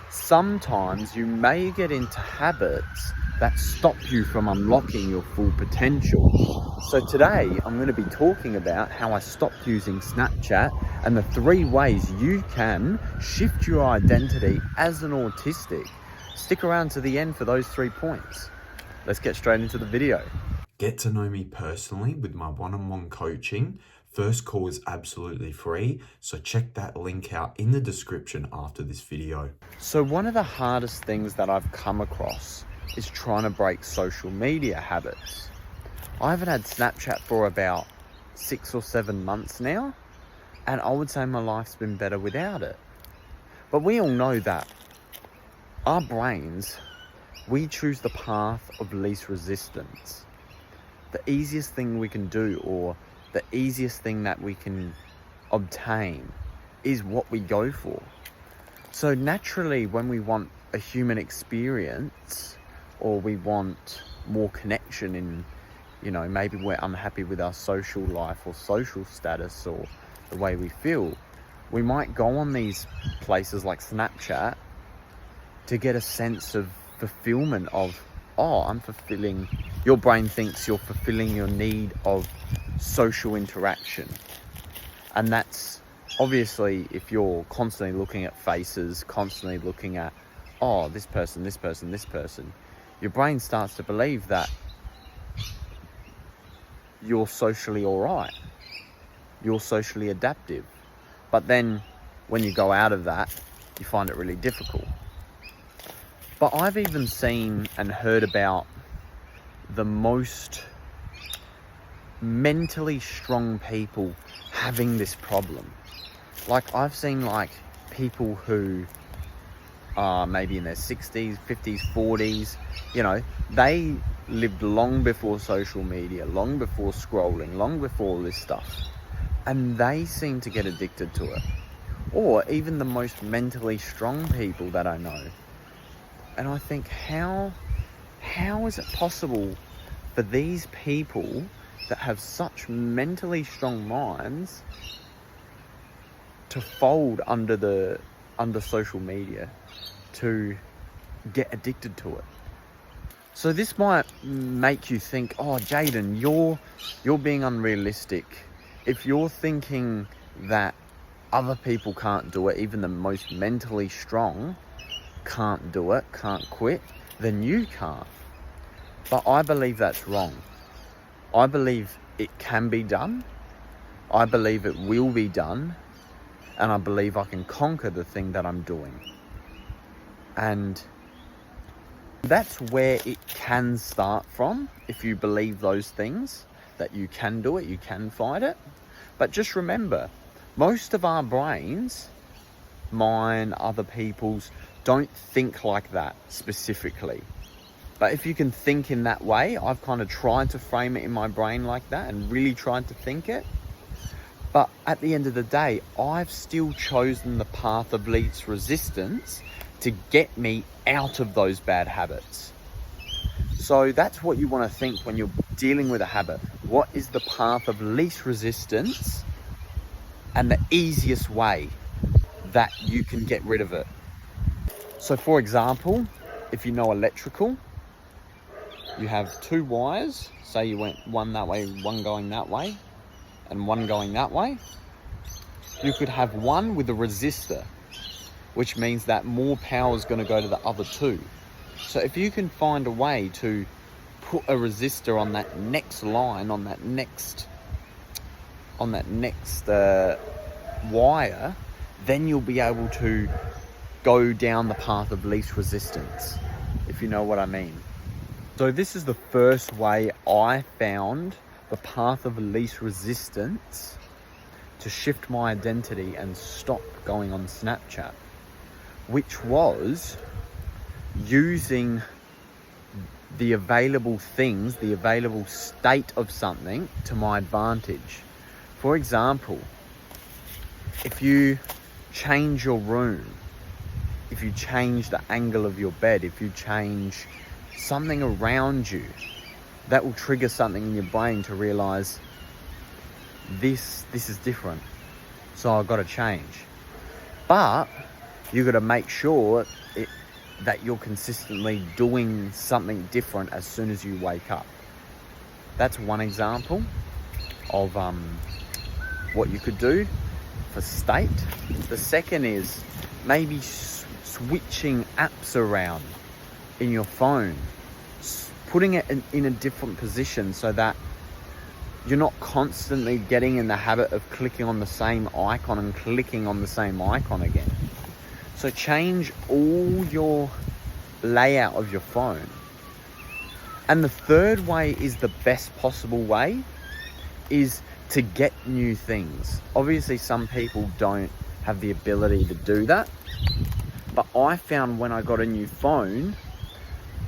sometimes you may get into habits that stop you from unlocking your full potential. So today I'm going to be talking about how I stopped using Snapchat and the 3 ways you can shift your identity as an autistic. Stick around to the end for those 3 points. Let's get straight into the video. Get to know me personally with my one-on-one coaching. First call is absolutely free, so check that link out in the description after this video. So one of the hardest things that I've come across is trying to break social media habits. I haven't had Snapchat for about 6 or 7 months now, and I would say my life's been better without it. But we all know that our brains, we choose the path of least resistance. The easiest thing we can do, or the easiest thing that we can obtain, is what we go for. So naturally, when we want a human experience, or we want more connection in, maybe we're unhappy with our social life or social status or the way we feel, we might go on these places like Snapchat to get a sense of fulfillment of, your brain thinks you're fulfilling your need of social interaction. And that's obviously, if you're constantly looking at faces, constantly looking at, this person, your brain starts to believe that you're socially all right. You're socially adaptive. But then when you go out of that, you find it really difficult. But I've even seen and heard about the most mentally strong people having this problem. Like, I've seen people who are maybe in their 60s, 50s, 40s, they lived long before social media, long before scrolling, long before all this stuff. And they seem to get addicted to it. Or even the most mentally strong people that I know. And I think, how is it possible for these people that have such mentally strong minds to fold under social media, to get addicted to it? So this might make you think, Jaden, you're being unrealistic. If you're thinking that other people can't do it, even the most mentally strong can't do it, can't quit, then you can't. But I believe that's wrong. I believe it can be done. I believe it will be done. And I believe I can conquer the thing that I'm doing. And that's where it can start from. If you believe those things, that you can do it, you can fight it. But just remember, most of our brains, mine, other people's, don't think like that specifically. But if you can think in that way, I've kind of tried to frame it in my brain like that and really tried to think it. But at the end of the day, I've still chosen the path of least resistance to get me out of those bad habits. So that's what you want to think when you're dealing with a habit. What is the path of least resistance and the easiest way that you can get rid of it? So for example, if you know electrical, you have 2 wires. Say you went one that way, one going that way, and one going that way. You could have one with a resistor, which means that more power is going to go to the other 2. So if you can find a way to put a resistor on that next line, on that next wire, then you'll be able to go down the path of least resistance, if you know what I mean. So this is the first way I found the path of least resistance to shift my identity and stop going on Snapchat, which was using the available things, the available state of something to my advantage. For example, if you change your room, if you change the angle of your bed, if you change something around you, that will trigger something in your brain to realize this is different, so I've got to change. But You got to make sure that you're consistently doing something different as soon as you wake up. That's one example of what you could do for state. The second is maybe switching apps around in your phone, putting it in a different position so that you're not constantly getting in the habit of clicking on the same icon and clicking on the same icon again. So change all your layout of your phone. And the third way is the best possible way, is to get new things. Obviously, some people don't have the ability to do that. But I found when I got a new phone,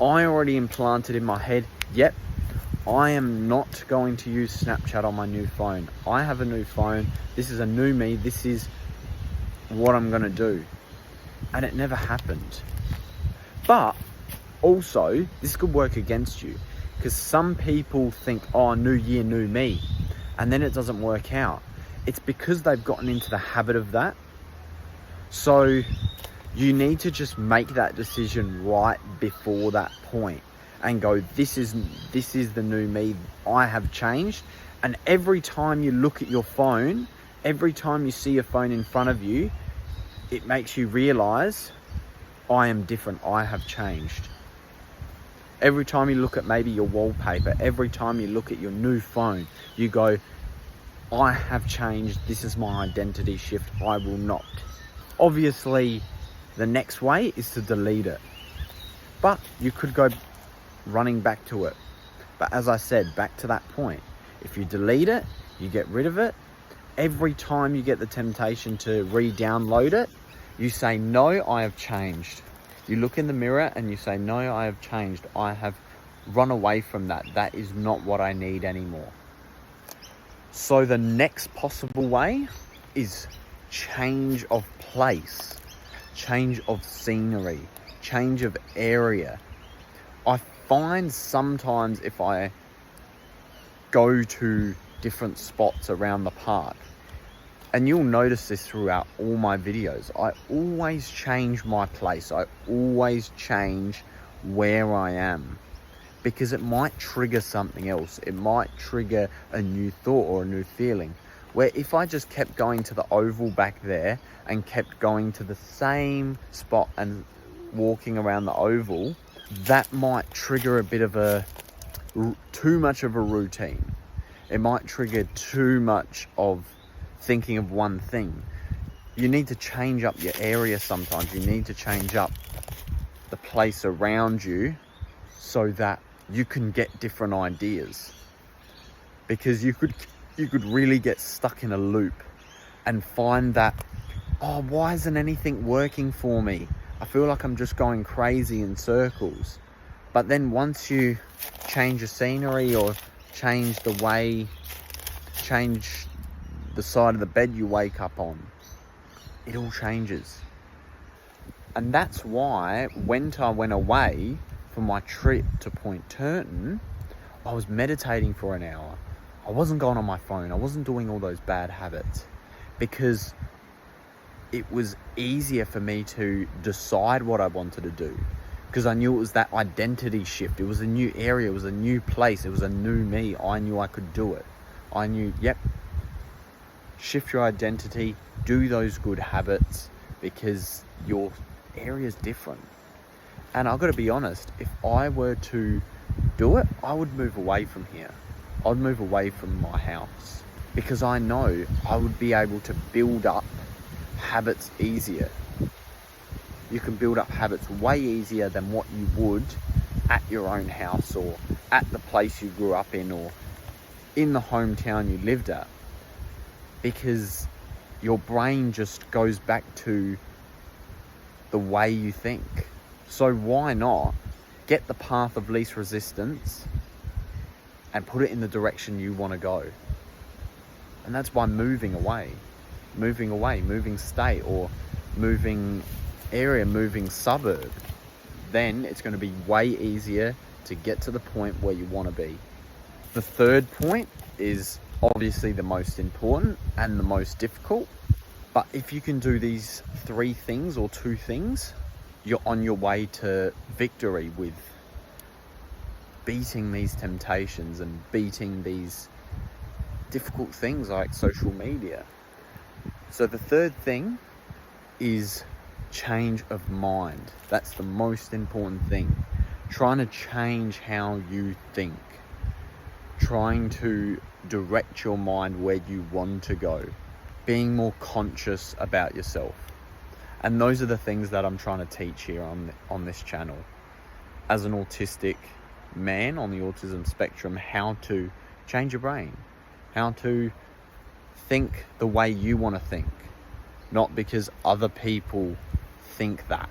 I already implanted in my head, yep, I am not going to use Snapchat on my new phone. I have a new phone. This is a new me. This is what I'm going to do. And it never happened. But also, this could work against you, because some people think, oh, new year, new me, and then it doesn't work out. It's because they've gotten into the habit of that. So you need to just make that decision right before that point and go, this is the new me. I have changed. And every time you look at your phone, every time you see your phone in front of you, it makes you realize, I am different. I have changed. Every time you look at maybe your wallpaper, every time you look at your new phone, you go, I have changed. This is my identity shift. I will not. Obviously, the next way is to delete it. But you could go running back to it. But as I said, back to that point, if you delete it, you get rid of it. Every time you get the temptation to re-download it, you say, no, I have changed. You look in the mirror and you say, no, I have changed. I have run away from that. That is not what I need anymore. So the next possible way is change of place, change of scenery, change of area. I find sometimes if I go to different spots around the park, and you'll notice this throughout all my videos, I always change my place. I always change where I am, because it might trigger something else. It might trigger a new thought or a new feeling. Where if I just kept going to the oval back there and kept going to the same spot and walking around the oval, that might trigger a bit of too much of a routine. It might trigger too much of thinking of one thing. You need to change up your area sometimes. You need to change up the place around you so that you can get different ideas. Because you could really get stuck in a loop and find that, oh, why isn't anything working for me? I feel like I'm just going crazy in circles. But then once you change your scenery or change the side of the bed you wake up on, it all changes. And that's why when I went away for my trip to Point Turton, I was meditating for an hour. I wasn't going on my phone. I wasn't doing all those bad habits, because it was easier for me to decide what I wanted to do, because I knew it was that identity shift. It was a new area. It was a new place. It was a new me. I knew I could do it. I knew, yep, shift your identity, do those good habits, because your area is different. And I've got to be honest, if I were to do it, I would move away from here. I'd move away from my house, because I know I would be able to build up habits easier. You can build up habits way easier than what you would at your own house or at the place you grew up in or in the hometown you lived at, because your brain just goes back to the way you think. So why not get the path of least resistance and put it in the direction you want to go? And that's by moving state or moving area, moving suburb. Then it's going to be way easier to get to the point where you want to be. The third point is obviously the most important and the most difficult, But if you can do these 3 things or 2 things, you're on your way to victory with beating these temptations and beating these difficult things like social media. So the 3rd thing is change of mind. That's the most important thing. Trying to change how you think. Trying to direct your mind where you want to go. Being more conscious about yourself. And those are the things that I'm trying to teach here on this channel. As an autistic man on the autism spectrum, how to change your brain. How to think the way you want to think. Not because other people think that.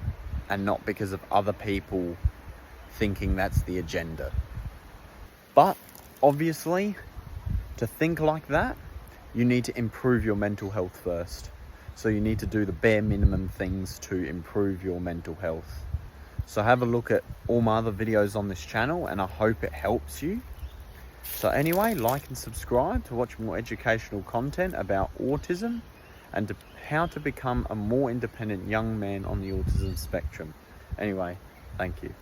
And not because of other people thinking that's the agenda. But obviously, to think like that, you need to improve your mental health first. So you need to do the bare minimum things to improve your mental health. So have a look at all my other videos on this channel, and I hope it helps you. So anyway, like and subscribe to watch more educational content about autism and how to become a more independent young man on the autism spectrum. Anyway, thank you.